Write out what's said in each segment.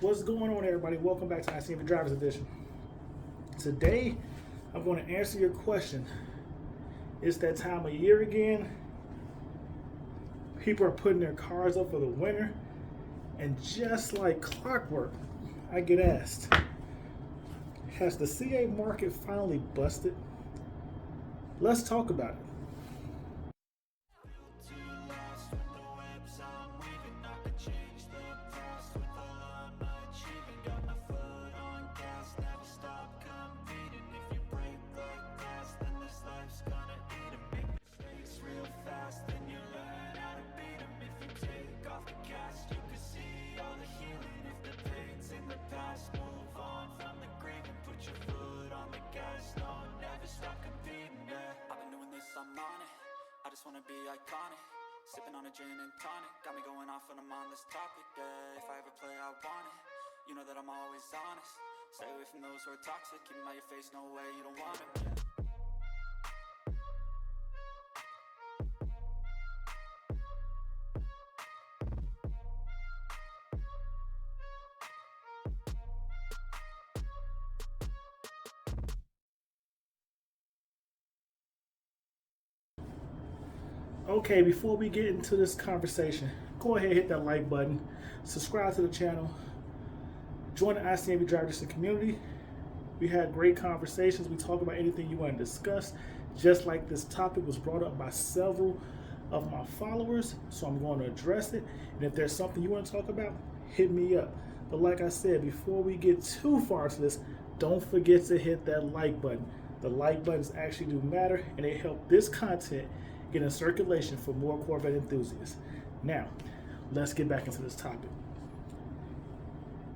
What's going on, everybody? Welcome back to ICNVDE Drivers Edition. Today, I'm going to answer your question. It's that time of year again. People are putting their cars up for the winter, and just like clockwork, I get asked, has the C8 market finally busted? Let's talk about it. I just wanna be iconic, sipping on a gin and tonic. Got me going off when I'm on this topic, yeah. If I ever play, I want it. You know that I'm always honest. Stay away from those who are toxic. Keep them out your face, no way, you don't want it. Okay, before we get into this conversation, go ahead and hit that like button, subscribe to the channel, join the ICNVDE Drivers community. We had great conversations. We talk about anything you want to discuss, just like this topic was brought up by several of my followers, so I'm going to address it. And if there's something you want to talk about, hit me up. But like I said, before we get too far into this, don't forget to hit that like button. The like buttons actually do matter, and they help this content get in circulation for more Corvette enthusiasts. Now, let's get back into this topic.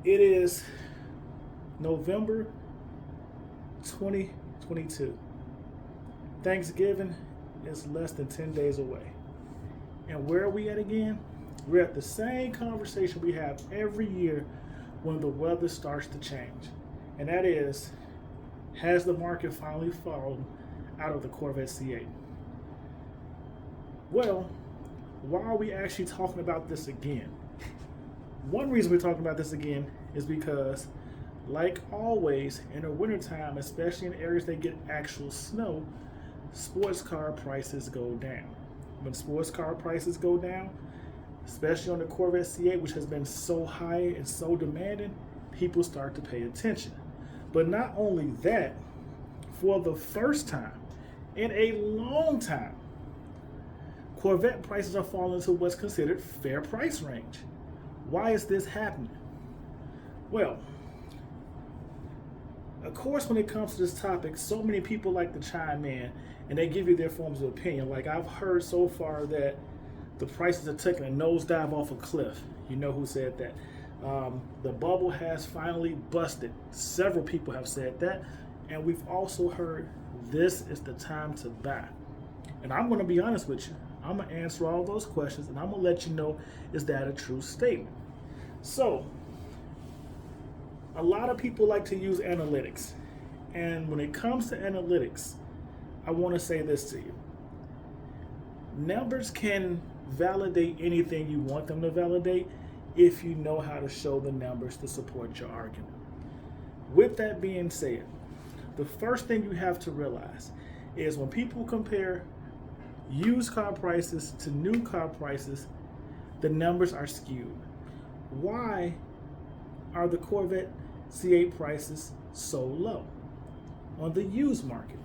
It is November 2022. Thanksgiving is less than 10 days away. And where are we at again? We're at the same conversation we have every year when the weather starts to change. And that is, has the market finally fallen out of the Corvette C8? Well, why are we actually talking about this again? One reason we're talking about this again is because, like always, in the wintertime, especially in areas that get actual snow, sports car prices go down. When sports car prices go down, especially on the Corvette C8, which has been so high and so demanding, people start to pay attention. But not only that, for the first time in a long time, Corvette prices are falling to what's considered fair price range. Why is this happening? Well, of course, when it comes to this topic, so many people like to chime in and they give you their forms of opinion. Like, I've heard so far that the prices are taking a nosedive off a cliff. You know who said that? The bubble has finally busted. Several people have said that. And we've also heard this is the time to buy. And I'm going to be honest with you. I'm going to answer all those questions, and I'm going to let you know, is that a true statement? So, a lot of people like to use analytics. And when it comes to analytics, I want to say this to you. Numbers can validate anything you want them to validate if you know how to show the numbers to support your argument. With that being said, the first thing you have to realize is when people compare used car prices to new car prices, the numbers are skewed. Why are the Corvette C8 prices so low on the used market?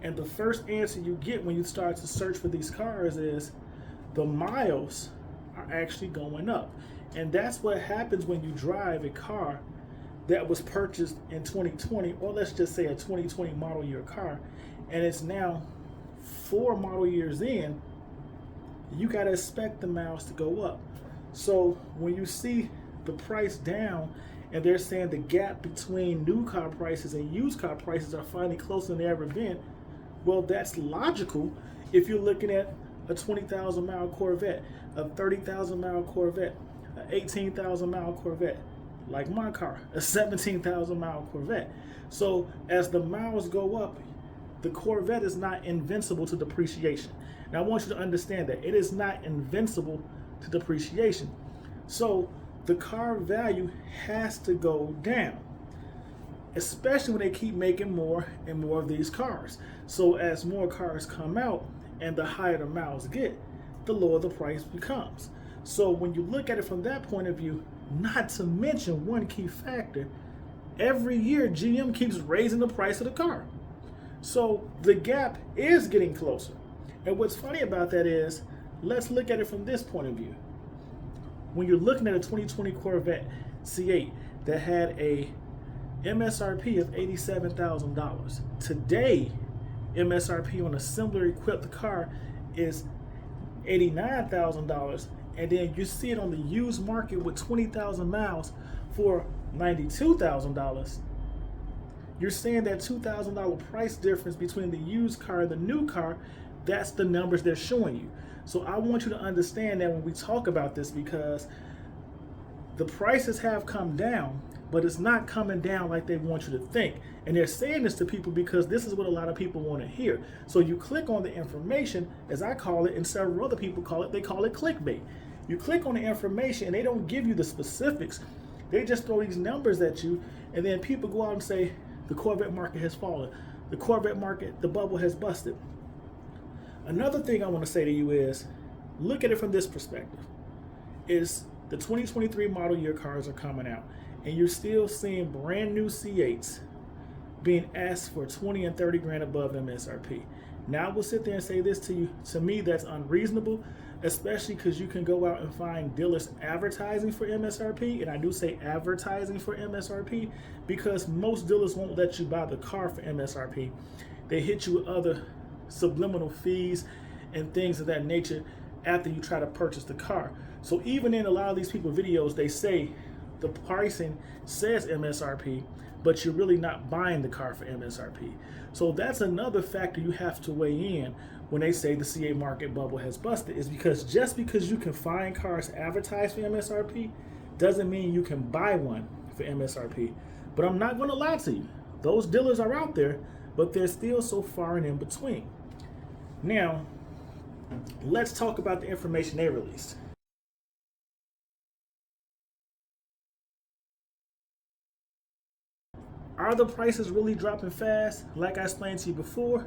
And the first answer you get when you start to search for these cars is the miles are actually going up. And that's what happens when you drive a car that was purchased in 2020, or let's just say a 2020 model year car, and it's now 4 model years in. You got to expect the miles to go up. So when you see the price down and they're saying the gap between new car prices and used car prices are finally closer than they ever been, well, that's logical if you're looking at a 20,000 mile Corvette, a 30,000 mile Corvette, an 18,000 mile Corvette, like my car, a 17,000 mile Corvette. So as the miles go up, the Corvette is not invincible to depreciation. Now I want you to understand that it is not invincible to depreciation. So the car value has to go down, especially when they keep making more and more of these cars. So as more cars come out and the higher the miles get, the lower the price becomes. So when you look at it from that point of view, not to mention one key factor, every year GM keeps raising the price of the car. So the gap is getting closer. And what's funny about that is, let's look at it from this point of view. When you're looking at a 2020 Corvette C8 that had a MSRP of $87,000, today MSRP on a similar equipped car is $89,000, and then you see it on the used market with 20,000 miles for $92,000. You're saying that $2,000 price difference between the used car and the new car, that's the numbers they're showing you. So I want you to understand that when we talk about this, because the prices have come down, but it's not coming down like they want you to think. And they're saying this to people because this is what a lot of people want to hear. So you click on the information, as I call it, and several other people call it, they call it clickbait. You click on the information and they don't give you the specifics. They just throw these numbers at you, and then people go out and say, the Corvette market has fallen. The Corvette market, the bubble has busted. Another thing I want to say to you is, look at it from this perspective. Is the 2023 model year cars are coming out, and you're still seeing brand new C8s being asked for 20 and 30 grand above MSRP. Now I will sit there and say this to you. To me, that's unreasonable, especially because you can go out and find dealers advertising for MSRP, and I do say advertising for MSRP because most dealers won't let you buy the car for MSRP. They hit you with other subliminal fees and things of that nature after you try to purchase the car. So even in a lot of these people videos, they say the pricing says MSRP, but you're really not buying the car for MSRP. So that's another factor you have to weigh in when they say the C8 market bubble has busted, is because just because you can find cars advertised for MSRP doesn't mean you can buy one for MSRP. But I'm not going to lie to you. Those dealers are out there, but they're still so far and in between. Now, let's talk about the information they released. Are the prices really dropping fast? Like I explained to you before,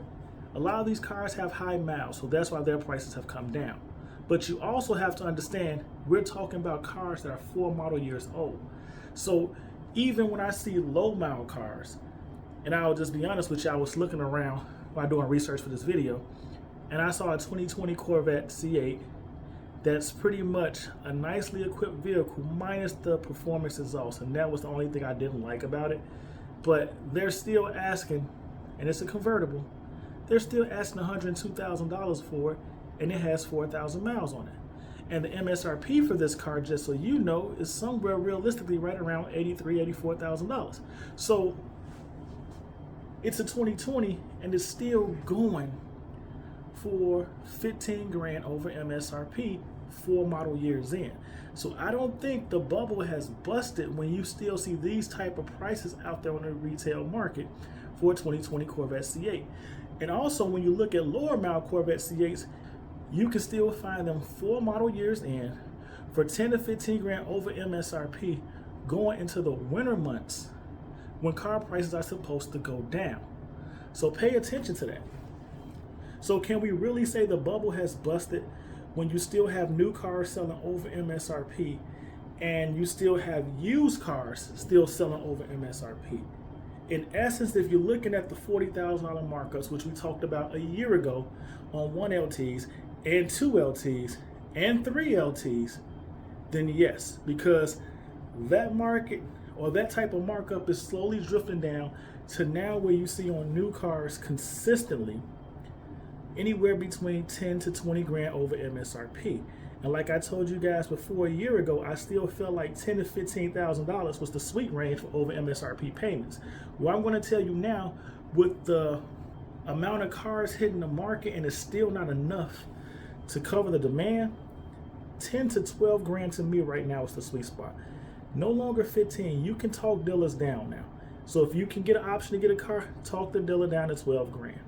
a lot of these cars have high miles, so that's why their prices have come down. But you also have to understand, we're talking about cars that are 4 model years old. So even when I see low mile cars, and I'll just be honest with you, I was looking around while doing research for this video, and I saw a 2020 Corvette C8 that's pretty much a nicely equipped vehicle minus the performance exhaust, and that was the only thing I didn't like about it. But they're still asking, and it's a convertible, they're still asking $102,000 for it, and it has 4,000 miles on it. And the MSRP for this car, just so you know, is somewhere realistically right around $83,000, $84,000. So it's a 2020, and it's still going for 15 grand over MSRP 4 model years in. So I don't think the bubble has busted when you still see these type of prices out there on the retail market for a 2020 Corvette C8. And also when you look at lower mile Corvette C8s, you can still find them 4 model years in for 10 to 15 grand over MSRP going into the winter months when car prices are supposed to go down. So pay attention to that. So can we really say the bubble has busted when you still have new cars selling over MSRP and you still have used cars still selling over MSRP? In essence, if you're looking at the $40,000 markups, which we talked about a year ago on 1 LTs and 2 LTs and 3 LTs, then yes, because that market or that type of markup is slowly drifting down to now where you see on new cars consistently anywhere between 10 to 20 grand over MSRP. And like I told you guys before a year ago, I still felt like $10,000 to $15,000 was the sweet range for over MSRP payments. Well, I'm going to tell you now, with the amount of cars hitting the market and it's still not enough to cover the demand, 10 to 12 grand to me right now is the sweet spot. No longer 15. You can talk dealers down now. So if you can get an option to get a car, talk the dealer down to 12 grand.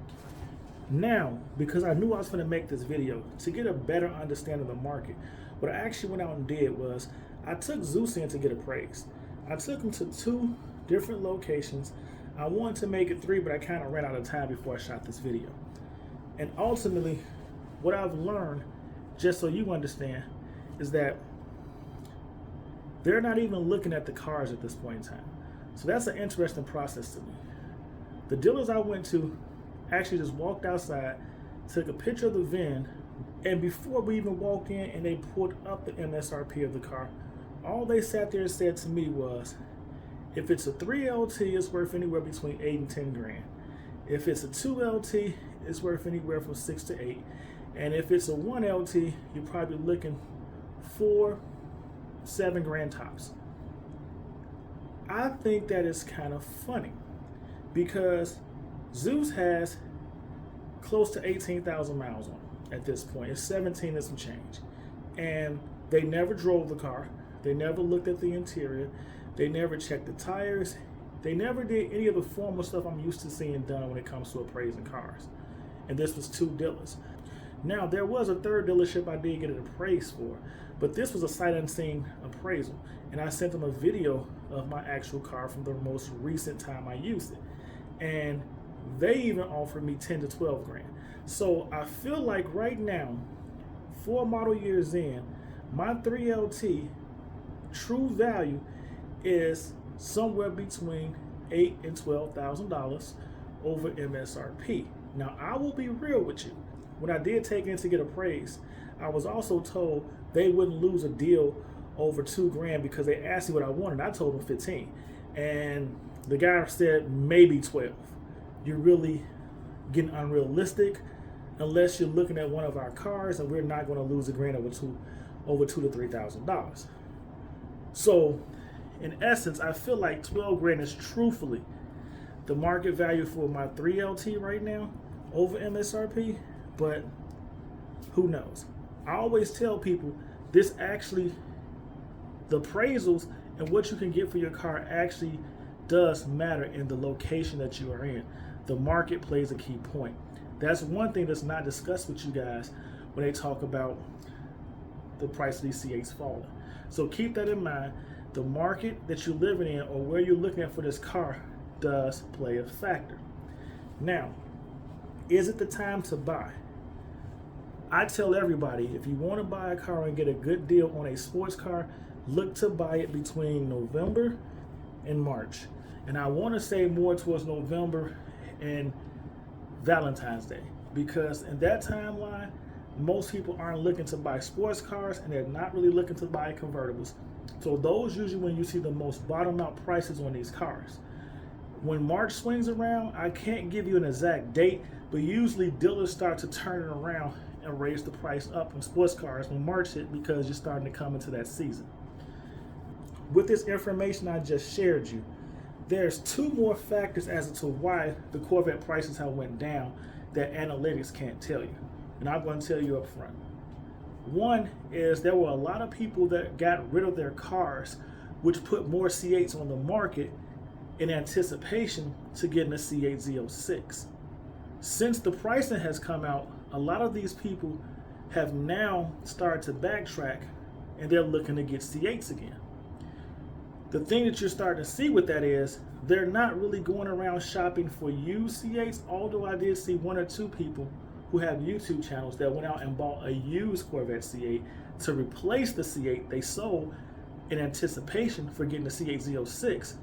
Now, because I knew I was going to make this video to get a better understanding of the market, what I actually went out and did was I took Zeus in to get appraised. I took him to 2 different locations. I wanted to make it 3, but I kind of ran out of time before I shot this video. And ultimately, what I've learned, just so you understand, is that they're not even looking at the cars at this point in time. So that's an interesting process to me. The dealers I went to actually just walked outside, took a picture of the VIN, and before we even walked in and they pulled up the MSRP of the car, all they sat there and said to me was, if it's a 3LT, it's worth anywhere between 8 and 10 grand. If it's a 2LT, it's worth anywhere from 6 to 8. And if it's a 1LT, you're probably looking 4, 7 grand tops. I think that is kind of funny because Zeus has close to 18,000 miles on it at this point. It's 17 and some change. And they never drove the car. They never looked at the interior. They never checked the tires. They never did any of the formal stuff I'm used to seeing done when it comes to appraising cars. And this was 2 dealers. Now, there was a 3rd dealership I did get it appraised for, but this was a sight unseen appraisal. And I sent them a video of my actual car from the most recent time I used it. And they even offered me 10 to 12 grand. So I feel like right now, 4 model years in, my 3LT true value is somewhere between $8,000 and $12,000 over MSRP. Now, I will be real with you. When I did take in to get appraised, I was also told they wouldn't lose a deal over 2 grand because they asked me what I wanted. I told them 15. And the guy said maybe 12. You're really getting unrealistic unless you're looking at one of our cars, and we're not going to lose a grand over $2,000 to $3,000. So, in essence, I feel like 12 grand is truthfully the market value for my 3LT right now over MSRP, but who knows? I always tell people this actually, the appraisals and what you can get for your car actually does matter in the location that you are in. The market plays a key point. That's one thing that's not discussed with you guys when they talk about the price of these C8s falling. So keep that in mind. The market that you're living in or where you're looking at for this car does play a factor. Now, is it the time to buy? I tell everybody, if you want to buy a car and get a good deal on a sports car, look to buy it between November and March. And I want to say more towards November and Valentine's Day, because in that timeline, most people aren't looking to buy sports cars and they're not really looking to buy convertibles. So those usually when you see the most bottom out prices on these cars. When March swings around, I can't give you an exact date, but usually dealers start to turn it around and raise the price up on sports cars when March hit, because you're starting to come into that season. With this information I just shared you, there's 2 more factors as to why the Corvette prices have went down that analytics can't tell you. And I'm going to tell you up front. One is there were a lot of people that got rid of their cars, which put more C8s on the market in anticipation to getting a C8 Z06. Since the pricing has come out, a lot of these people have now started to backtrack and they're looking to get C8s again. The thing that you're starting to see with that is they're not really going around shopping for used C8s, although I did see 1 or 2 people who have YouTube channels that went out and bought a used Corvette C8 to replace the C8 they sold in anticipation for getting the C8 Z06.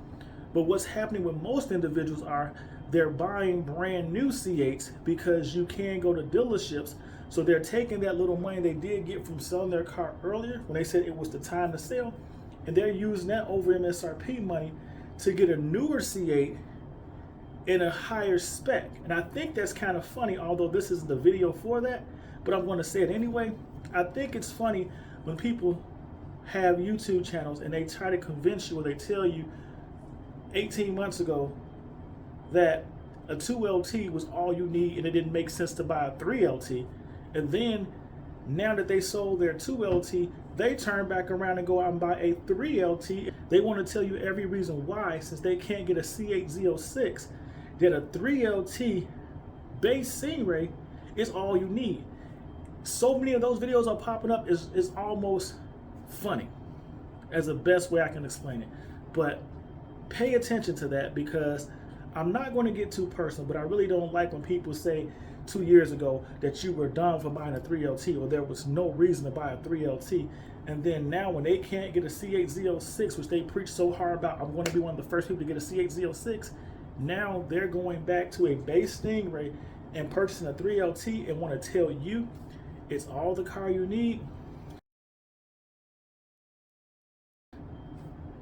But what's happening with most individuals are they're buying brand new C8s because you can go to dealerships. So they're taking that little money they did get from selling their car earlier when they said it was the time to sell, and they're using that over MSRP money to get a newer C8 in a higher spec. And I think that's kind of funny, although this isn't the video for that, but I'm going to say it anyway. I think it's funny when people have YouTube channels and they try to convince you, or they tell you 18 months ago that a 2LT was all you need and it didn't make sense to buy a 3LT. And then now that they sold their 2LT, they turn back around and go out and buy a 3LT. They want to tell you every reason why, since they can't get a C8 Z06, that a 3LT base Stingray is all you need. So many of those videos are popping up, is almost funny. as the best way I can explain it. But pay attention to that, because I'm not going to get too personal, but I really don't like when people say 2 years ago that you were dumb for buying a 3LT, or there was no reason to buy a 3LT. And then now when they can't get a C8 Z06, which they preach so hard about, I'm going to be one of the first people to get a C8 Z06, now they're going back to a base Stingray and purchasing a 3LT and want to tell you it's all the car you need.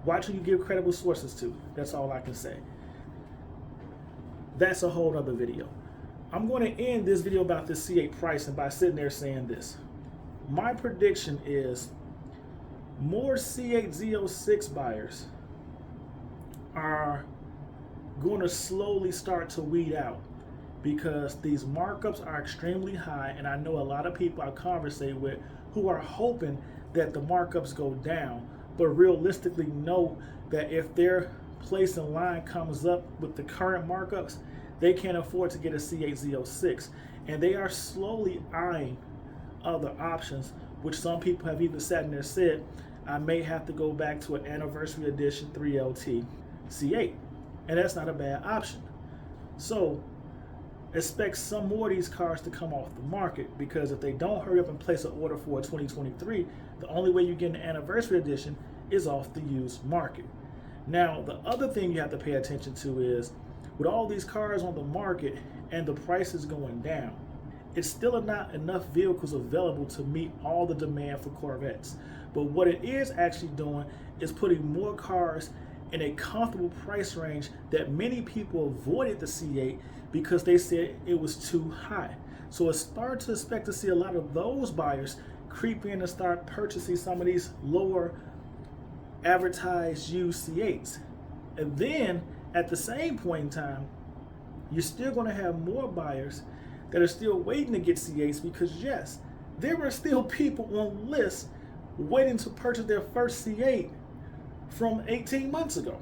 Watch who you give credible sources to. That's all I can say. That's a whole other video. I'm going to end this video about this C8 pricing by sitting there saying this. My prediction is more C8 Z06 buyers are going to slowly start to weed out, because these markups are extremely high, and I know a lot of people I conversate with who are hoping that the markups go down, but realistically know that if their place in line comes up with the current markups, they can't afford to get a C8 Z06, and they are slowly eyeing other options, which some people have even sat in there said, I may have to go back to an anniversary edition 3LT C8, and that's not a bad option. So expect some more of these cars to come off the market, because if they don't hurry up and place an order for a 2023, the only way you get an anniversary edition is off the used market. Now, the other thing you have to pay attention to is, with all these cars on the market and the prices going down, it's still not enough vehicles available to meet all the demand for Corvettes. But what it is actually doing is putting more cars in a comfortable price range that many people avoided the C8 because they said it was too high. So it's starting to expect to see a lot of those buyers creep in and start purchasing some of these lower advertised used C8s. And then at the same point in time, you're still going to have more buyers that are still waiting to get C8s, because yes, there are still people on lists waiting to purchase their first C8 from 18 months ago.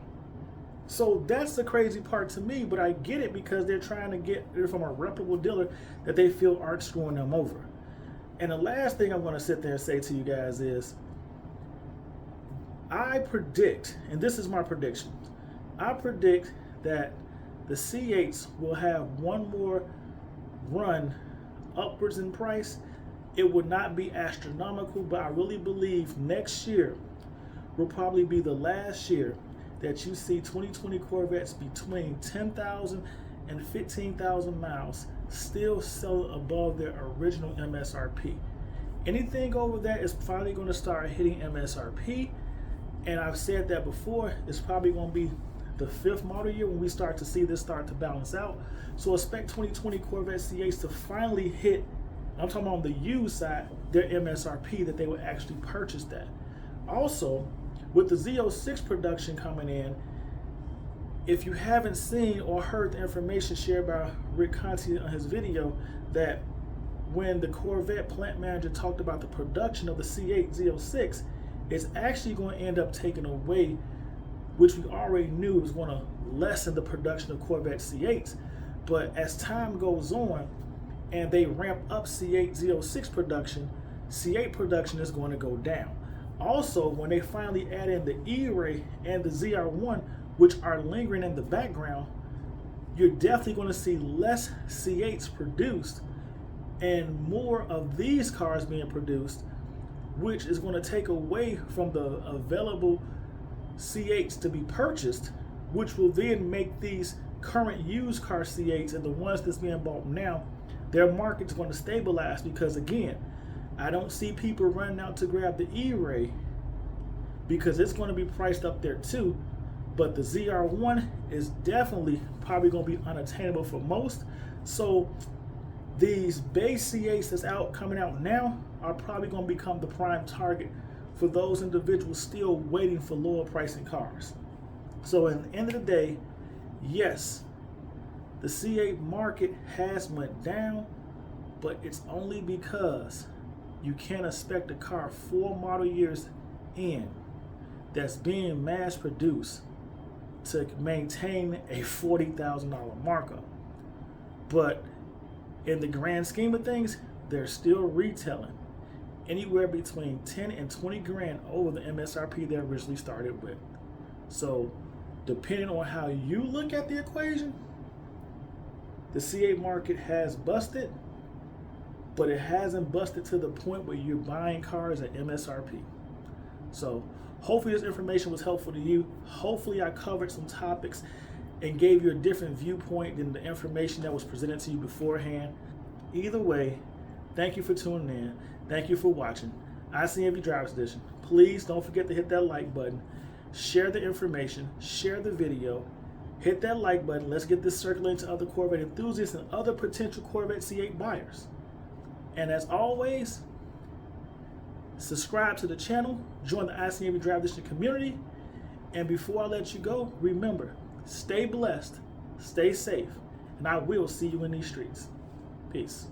So that's the crazy part to me, but I get it, because they're trying to get it from a reputable dealer that they feel aren't screwing them over. And the last thing I'm going to sit there and say to you guys is, I predict, and this is my prediction, I predict that the C8s will have one more run upwards in price. It would not be astronomical, but I really believe next year will probably be the last year that you see 2020 Corvettes between 10,000 and 15,000 miles still selling above their original MSRP. Anything over that is finally going to start hitting MSRP, and I've said that before, it's probably going to be the 5th model year when we start to see this start to balance out. So expect 2020 Corvette C8s to finally hit, I'm talking on the used side, their MSRP that they would actually purchase that. Also, with the Z06 production coming in, if you haven't seen or heard the information shared by Rick Conti on his video, that when the Corvette plant manager talked about the production of the C8 Z06, it's actually going to end up taking away, which we already knew was going to lessen the production of Corvette C8s. But as time goes on and they ramp up C8 Z06 production, C8 production is going to go down. Also, when they finally add in the E-Ray and the ZR1, which are lingering in the background, you're definitely going to see less C8s produced and more of these cars being produced, which is going to take away from the available C8s to be purchased, which will then make these current used car C8s and the ones that's being bought now, their market's going to stabilize, because again, I don't see people running out to grab the E-Ray because it's going to be priced up there too, but the ZR1 is definitely probably going to be unattainable for most. So these base C8s that's coming out now are probably going to become the prime target for those individuals still waiting for lower pricing cars. So at the end of the day, yes, the C8 market has went down, but it's only because you can't expect a car 4 model years in that's being mass produced to maintain a $40,000 markup. But in the grand scheme of things, they're still retailing anywhere between 10 and 20 grand over the MSRP they originally started with. So depending on how you look at the equation, the C8 market has busted, but it hasn't busted to the point where you're buying cars at MSRP. So hopefully this information was helpful to you. Hopefully I covered some topics and gave you a different viewpoint than the information that was presented to you beforehand. Either way, thank you for tuning in. Thank you for watching ICNV Drivers Edition. Please don't forget to hit that like button, share the information, share the video, hit that like button. Let's get this circulating to other Corvette enthusiasts and other potential Corvette C8 buyers. And as always, subscribe to the channel, join the ICNV Drivers Edition community, and before I let you go, remember, stay blessed, stay safe, and I will see you in these streets. Peace.